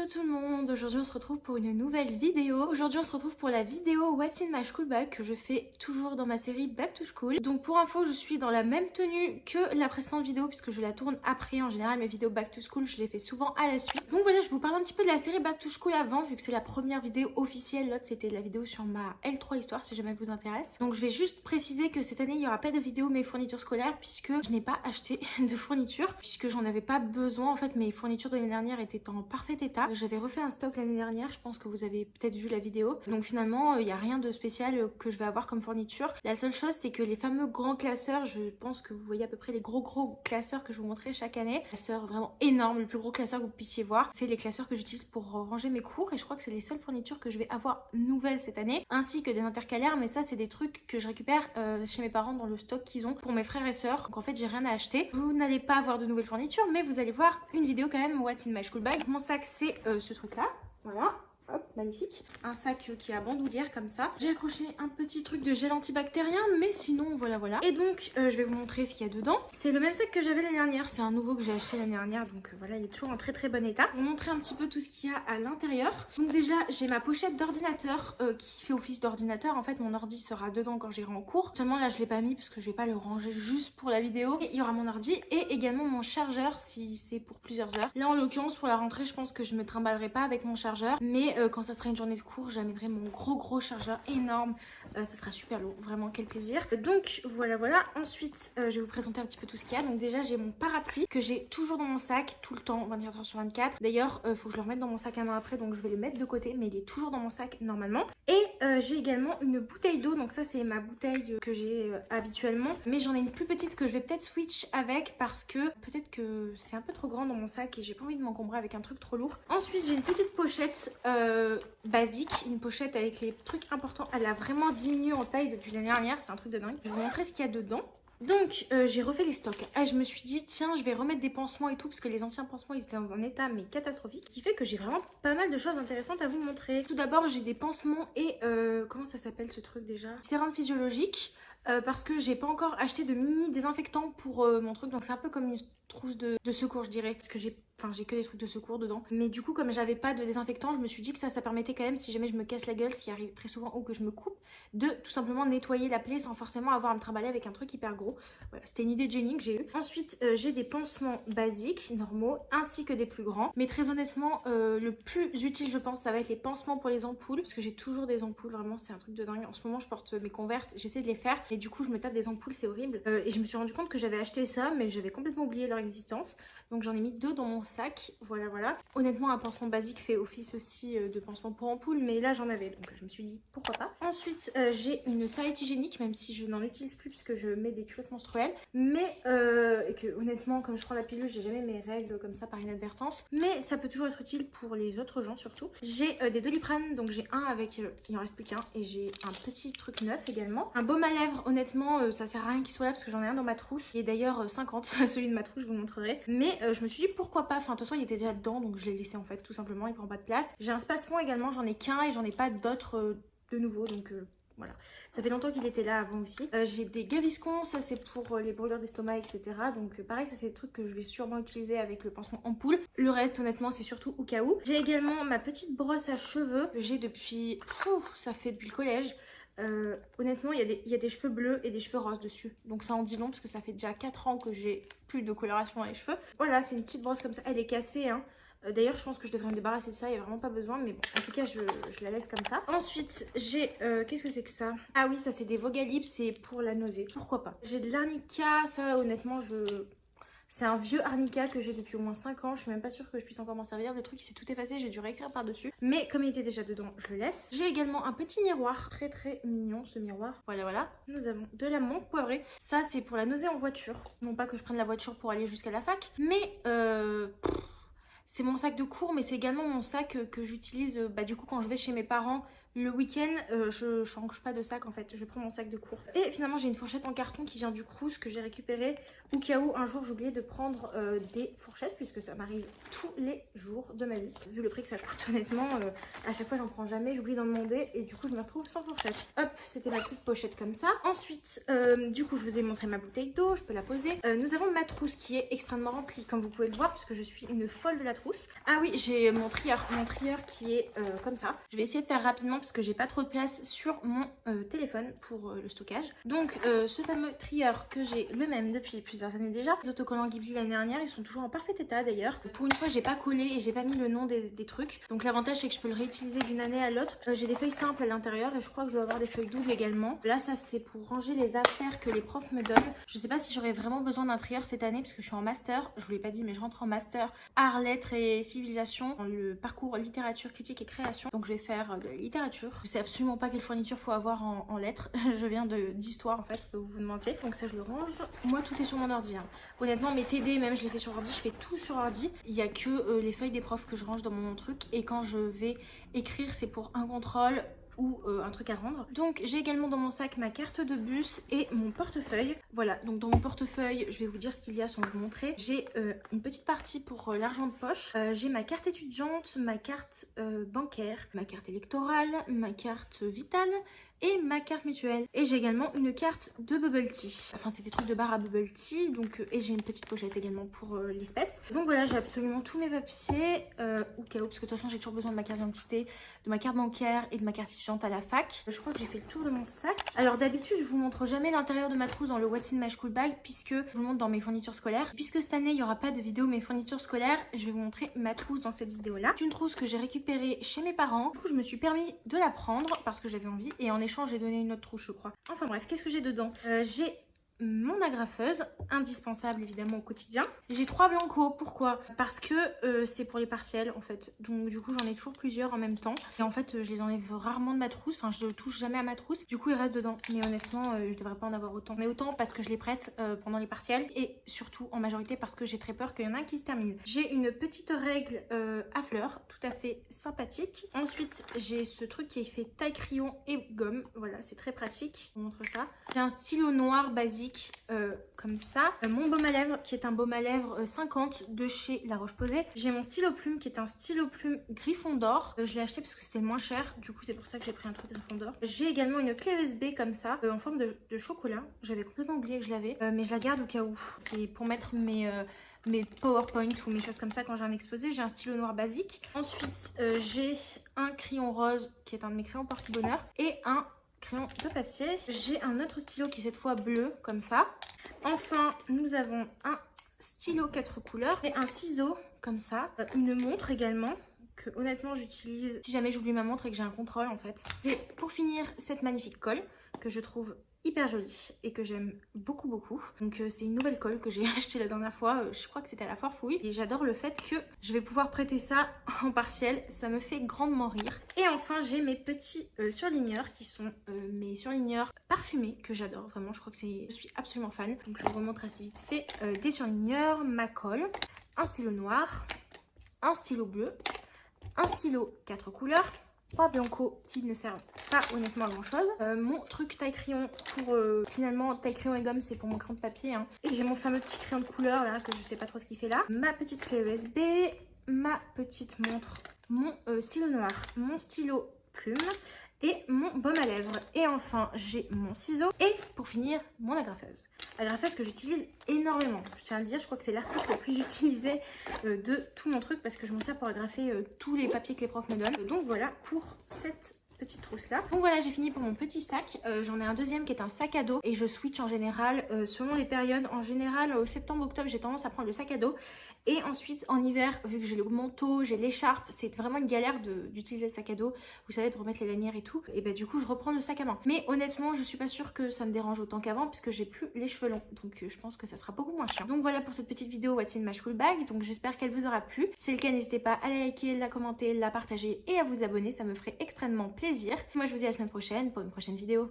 Hello tout le monde, aujourd'hui on se retrouve pour une nouvelle vidéo. Aujourd'hui on se retrouve pour la vidéo What's in my school bag que je fais toujours dans ma série Back to School. Donc pour info, je suis dans la même tenue que la précédente vidéo puisque je la tourne après. En général mes vidéos Back to School je les fais souvent à la suite. Donc voilà, je vous parle un petit peu de la série Back to School avant vu que c'est la première vidéo officielle. L'autre c'était la vidéo sur ma L3 histoire si jamais elle vous intéresse. Donc je vais juste préciser que cette année il n'y aura pas de vidéo mes fournitures scolaires puisque je n'ai pas acheté de fournitures puisque j'en avais pas besoin. En fait mes fournitures de l'année dernière étaient en parfait état. J'avais refait un stock l'année dernière, je pense que vous avez peut-être vu la vidéo. Donc finalement, il n'y a rien de spécial que je vais avoir comme fourniture. La seule chose, c'est que les fameux grands classeurs, je pense que vous voyez à peu près les gros classeurs que je vous montrais chaque année. Classeurs vraiment énormes, le plus gros classeur que vous puissiez voir. C'est les classeurs que j'utilise pour ranger mes cours et je crois que c'est les seules fournitures que je vais avoir nouvelles cette année. Ainsi que des intercalaires, mais ça c'est des trucs que je récupère chez mes parents dans le stock qu'ils ont pour mes frères et sœurs. Donc en fait, j'ai rien à acheter. Vous n'allez pas avoir de nouvelles fournitures, mais vous allez voir une vidéo quand même What's in my school bag. Mon sac c'est ce truc là, voilà, hop, magnifique, un sac qui a bandoulière comme ça. J'ai accroché un petit truc de gel antibactérien, mais sinon voilà. Et donc je vais vous montrer ce qu'il y a dedans. C'est le même sac que j'avais l'année dernière, c'est un nouveau que j'ai acheté l'année dernière, donc voilà, il est toujours en très bon état. Je vais vous montrer un petit peu tout ce qu'il y a à l'intérieur. Donc déjà j'ai ma pochette d'ordinateur qui fait office d'ordinateur. En fait mon ordi sera dedans quand j'irai en cours, seulement là je l'ai pas mis parce que je vais pas le ranger juste pour la vidéo. Et il y aura mon ordi et également mon chargeur si c'est pour plusieurs heures. Là en l'occurrence pour la rentrée je pense que je me trimballerai pas avec mon chargeur, mais quand ça sera une journée de cours j'amènerai mon gros chargeur énorme. Ça sera super lourd, vraiment quel plaisir. Donc voilà. Ensuite je vais vous présenter un petit peu tout ce qu'il y a. Donc déjà j'ai mon parapluie que j'ai toujours dans mon sac tout le temps, 24 heures sur 24. D'ailleurs faut que je le remette dans mon sac un an après, donc je vais le mettre de côté, mais il est toujours dans mon sac normalement. Et j'ai également une bouteille d'eau. Donc ça c'est ma bouteille que j'ai habituellement, mais j'en ai une plus petite que je vais peut-être switch avec parce que peut-être que c'est un peu trop grand dans mon sac et j'ai pas envie de m'encombrer avec un truc trop lourd. Ensuite j'ai une petite pochette basique, une pochette avec les trucs importants. Elle a vraiment diminué en taille depuis l'année dernière, c'est un truc de dingue. Je vais vous montrer ce qu'il y a dedans. Donc j'ai refait les stocks et je me suis dit tiens je vais remettre des pansements et tout parce que les anciens pansements ils étaient dans un état mais catastrophique, ce qui fait que j'ai vraiment pas mal de choses intéressantes à vous montrer. Tout d'abord j'ai des pansements et comment ça s'appelle ce truc déjà, sérum physiologique. Parce que j'ai pas encore acheté de mini désinfectant pour mon truc, donc c'est un peu comme une trousse de secours je dirais, parce que j'ai que des trucs de secours dedans. Mais du coup comme j'avais pas de désinfectant, je me suis dit que ça permettait quand même si jamais je me casse la gueule, ce qui arrive très souvent, ou que je me coupe, de tout simplement nettoyer la plaie sans forcément avoir à me trimballer avec un truc hyper gros. Voilà, c'était une idée de génie que j'ai eue. Ensuite j'ai des pansements basiques, normaux, ainsi que des plus grands. Mais très honnêtement le plus utile je pense ça va être les pansements pour les ampoules, parce que j'ai toujours des ampoules, vraiment c'est un truc de dingue. En ce moment je porte mes Converse, j'essaie de les faire et du coup je me tape des ampoules, c'est horrible. Et je me suis rendu compte que j'avais acheté ça mais j'avais complètement oublié leur existence. Donc j'en ai mis deux dans mon sac, voilà. Honnêtement un pansement basique fait office aussi de pansement pour ampoule, mais là j'en avais donc je me suis dit pourquoi pas. Ensuite j'ai une serviette hygiénique, même si je n'en utilise plus puisque je mets des culottes menstruelles, mais et que honnêtement comme je prends la pilule j'ai jamais mes règles comme ça par inadvertance, mais ça peut toujours être utile pour les autres gens surtout. J'ai des Doliprane, donc j'ai un avec il en reste plus qu'un, et j'ai un petit truc neuf également. Un baume à lèvres, honnêtement ça sert à rien qu'il soit là parce que j'en ai un dans ma trousse, il est d'ailleurs 50 celui de ma trousse, je vous le montrerai, mais je me suis dit pourquoi pas, enfin de toute façon il était déjà dedans donc je l'ai laissé en fait tout simplement, il prend pas de place. J'ai un space-fond également, j'en ai qu'un et j'en ai pas d'autres de nouveau, donc voilà, ça fait longtemps qu'il était là avant aussi. J'ai des Gaviscon, ça c'est pour les brûlures d'estomac etc. Donc pareil, ça c'est des trucs que je vais sûrement utiliser avec le pansement ampoule. Le reste honnêtement c'est surtout au cas où. J'ai également ma petite brosse à cheveux que j'ai depuis, ça fait depuis le collège. Honnêtement il y a des cheveux bleus et des cheveux roses dessus, donc ça en dit long parce que ça fait déjà 4 ans que j'ai plus de coloration dans les cheveux. Voilà, c'est une petite brosse comme ça, elle est cassée hein. D'ailleurs je pense que je devrais me débarrasser de ça, il n'y a vraiment pas besoin, mais bon en tout cas je la laisse comme ça. Ensuite j'ai qu'est-ce que c'est que ça? Ah oui, ça c'est des Vogalip, c'est pour la nausée, pourquoi pas. J'ai de l'arnica, ça honnêtement c'est un vieux arnica que j'ai depuis au moins 5 ans. Je suis même pas sûre que je puisse encore m'en servir. Le truc il s'est tout effacé, j'ai dû réécrire par dessus. Mais comme il était déjà dedans, je le laisse. J'ai également un petit miroir. Très mignon ce miroir. Voilà. Nous avons de la menthe poivrée. Ça c'est pour la nausée en voiture. Non pas que je prenne la voiture pour aller jusqu'à la fac. Mais c'est mon sac de cours, mais c'est également mon sac que j'utilise du coup quand je vais chez mes parents. Le week-end, je change pas de sac en fait, je prends mon sac de cours. Et finalement j'ai une fourchette en carton qui vient du Crous que j'ai récupérée au cas où un jour j'oubliais de prendre des fourchettes, puisque ça m'arrive tous les jours de ma vie. Vu le prix que ça coûte, honnêtement, à chaque fois j'en prends jamais, j'oublie d'en demander et du coup je me retrouve sans fourchette. Hop, c'était ma petite pochette comme ça. Ensuite, du coup je vous ai montré ma bouteille d'eau, je peux la poser. Nous avons ma trousse qui est extrêmement remplie comme vous pouvez le voir, puisque je suis une folle de la trousse. Ah oui, j'ai mon trieur qui est comme ça. Je vais essayer de faire rapidement parce que j'ai pas trop de place sur mon téléphone pour le stockage. Donc ce fameux trieur que j'ai le même depuis plusieurs années déjà. Les autocollants Ghibli l'année dernière, ils sont toujours en parfait état d'ailleurs. Pour une fois j'ai pas collé et j'ai pas mis le nom des trucs. Donc l'avantage c'est que je peux le réutiliser d'une année à l'autre. J'ai des feuilles simples à l'intérieur et je crois que je dois avoir des feuilles doubles également. Là ça c'est pour ranger les affaires que les profs me donnent. Je sais pas si j'aurai vraiment besoin d'un trieur cette année parce que je suis en master. Je vous l'ai pas dit mais je rentre en master art, lettres et civilisation dans le parcours littérature, critique et création. Donc je vais faire de la littérature. Je sais absolument pas quelle fourniture faut avoir en lettres. Je viens d'histoire en fait, que vous vous demandiez. Donc ça je le range. Moi tout est sur mon ordi. Honnêtement mes TD même je les fais sur ordi, je fais tout sur ordi. Il y a que les feuilles des profs que je range dans mon truc et quand je vais écrire c'est pour un contrôle ou un truc à rendre. Donc j'ai également dans mon sac ma carte de bus et mon portefeuille. Voilà, donc dans mon portefeuille, je vais vous dire ce qu'il y a sans vous montrer. J'ai une petite partie pour l'argent de poche. J'ai ma carte étudiante, ma carte bancaire, ma carte électorale, ma carte vitale et ma carte mutuelle. Et j'ai également une carte de bubble tea. Enfin c'est des trucs de bar à bubble tea. Donc, et j'ai une petite pochette également pour l'espèce. Donc voilà, j'ai absolument tous mes papiers au cas où, parce que de toute façon j'ai toujours besoin de ma carte d'identité, de ma carte bancaire et de ma carte étudiante à la fac. Je crois que j'ai fait le tour de mon sac. Alors d'habitude je vous montre jamais l'intérieur de ma trousse dans le What's in My School Bag, puisque je vous montre dans mes fournitures scolaires. Puisque cette année il n'y aura pas de vidéo mes fournitures scolaires, je vais vous montrer ma trousse dans cette vidéo là. C'est une trousse que j'ai récupérée chez mes parents. Du coup je me suis permis de la prendre parce que j'avais envie et en échange j'ai donné une autre trousse je crois. Enfin bref, qu'est-ce que j'ai dedans? J'ai mon agrafeuse, indispensable évidemment au quotidien. J'ai 3 blancos, pourquoi? Parce que c'est pour les partiels en fait. Donc du coup j'en ai toujours plusieurs en même temps. Et en fait je les enlève rarement de ma trousse, enfin je touche jamais à ma trousse. Du coup ils restent dedans. Mais honnêtement je devrais pas en avoir autant. Mais autant parce que je les prête pendant les partiels. Et surtout en majorité parce que j'ai très peur qu'il y en a un qui se termine. J'ai une petite règle à fleurs, tout à fait sympathique. Ensuite j'ai ce truc qui est fait taille crayon et gomme. Voilà, c'est très pratique. Je vous montre ça. J'ai un stylo noir basique comme ça. Mon baume à lèvres qui est un baume à lèvres 50 de chez La Roche-Posay. J'ai mon stylo plume qui est un stylo plume Gryffondor. Je l'ai acheté parce que c'était le moins cher. Du coup c'est pour ça que j'ai pris un truc Gryffondor. J'ai également une clé USB comme ça en forme de chocolat. J'avais complètement oublié que je l'avais. Mais je la garde au cas où. C'est pour mettre mes PowerPoint ou mes choses comme ça quand j'ai un exposé. J'ai un stylo noir basique. Ensuite j'ai un crayon rose qui est un de mes crayons porte-bonheur et un crayon de papier. J'ai un autre stylo qui est cette fois bleu comme ça. Enfin nous avons un stylo 4 couleurs et un ciseau comme ça. Une montre également que honnêtement j'utilise si jamais j'oublie ma montre et que j'ai un contrôle en fait. Et pour finir cette magnifique colle que je trouve hyper jolie et que j'aime beaucoup beaucoup. Donc c'est une nouvelle colle que j'ai achetée la dernière fois, je crois que c'était à la Foire Fouille. Et j'adore le fait que je vais pouvoir prêter ça en partiel, ça me fait grandement rire. Et enfin j'ai mes petits surligneurs qui sont mes surligneurs parfumés que j'adore vraiment, je crois que je suis absolument fan. Donc je vous remontre assez vite fait des surligneurs, ma colle, un stylo noir, un stylo bleu, un stylo 4 couleurs, 3 blancos qui ne servent pas honnêtement à grand chose. Mon truc taille crayon pour finalement taille crayon et gomme, c'est pour mon crayon de papier. Et j'ai mon fameux petit crayon de couleur là que je sais pas trop ce qu'il fait là. Ma petite clé USB, ma petite montre, mon stylo noir, mon stylo plume et mon baume à lèvres. Et enfin j'ai mon ciseau et pour finir mon agrafeuse. Agrafeuse que j'utilise énormément, je tiens à le dire, je crois que c'est l'article le plus utilisé de tout mon truc parce que je m'en sers pour agrafer tous les papiers que les profs me donnent. Donc voilà pour cette petite trousse là. Donc voilà, j'ai fini pour mon petit sac. J'en ai un deuxième qui est un sac à dos et je switch en général selon les périodes. En général au septembre-octobre j'ai tendance à prendre le sac à dos et ensuite en hiver vu que j'ai le manteau, j'ai l'écharpe, c'est vraiment une galère d'utiliser le sac à dos, vous savez, de remettre les lanières et tout, et bah du coup je reprends le sac à main. Mais honnêtement je suis pas sûre que ça me dérange autant qu'avant puisque j'ai plus les cheveux longs, donc je pense que ça sera beaucoup moins chiant. Donc voilà pour cette petite vidéo What's in My School Bag, donc j'espère qu'elle vous aura plu. Si c'est le cas n'hésitez pas à la liker, la commenter, la partager et à vous abonner, ça me ferait extrêmement plaisir. Moi je vous dis à la semaine prochaine pour une prochaine vidéo.